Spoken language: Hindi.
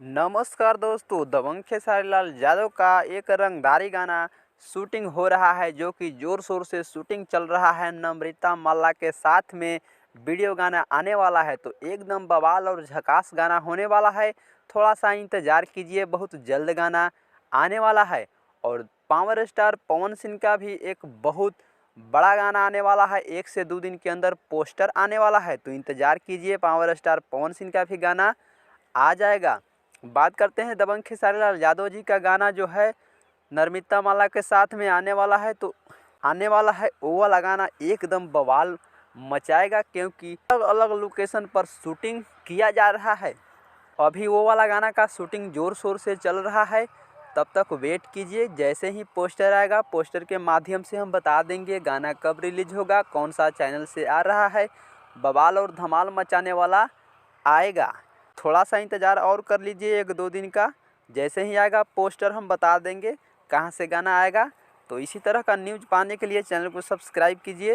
नमस्कार दोस्तों, दबंग खेसारी लाल यादव का एक रंगदारी गाना शूटिंग हो रहा है जो कि ज़ोर शोर से शूटिंग चल रहा है। नम्रता मल्ला के साथ में वीडियो गाना आने वाला है तो एकदम बवाल और झकास गाना होने वाला है। थोड़ा सा इंतज़ार कीजिए, बहुत जल्द गाना आने वाला है। और पावर स्टार पवन सिंह का भी एक बहुत बड़ा गाना आने वाला है। 1 से 2 दिन के अंदर पोस्टर आने वाला है तो इंतज़ार कीजिए, पावर स्टार पवन सिंह का भी गाना आ जाएगा। बात करते हैं दबंग खेसारी लाल यादव जी का गाना जो है नम्रता माला के साथ में आने वाला है तो आने वाला है वो वाला गाना एकदम बवाल मचाएगा, क्योंकि अलग अलग लोकेशन पर शूटिंग किया जा रहा है। अभी वो वाला गाना का शूटिंग ज़ोर शोर से चल रहा है, तब तक वेट कीजिए। जैसे ही पोस्टर आएगा, पोस्टर के माध्यम से हम बता देंगे गाना कब रिलीज होगा, कौन सा चैनल से आ रहा है। बवाल और धमाल मचाने वाला आएगा। थोड़ा सा इंतज़ार और कर लीजिए, 1-2 दिन का। जैसे ही आएगा पोस्टर हम बता देंगे कहाँ से गाना आएगा। तो इसी तरह का न्यूज़ पाने के लिए चैनल को सब्सक्राइब कीजिए।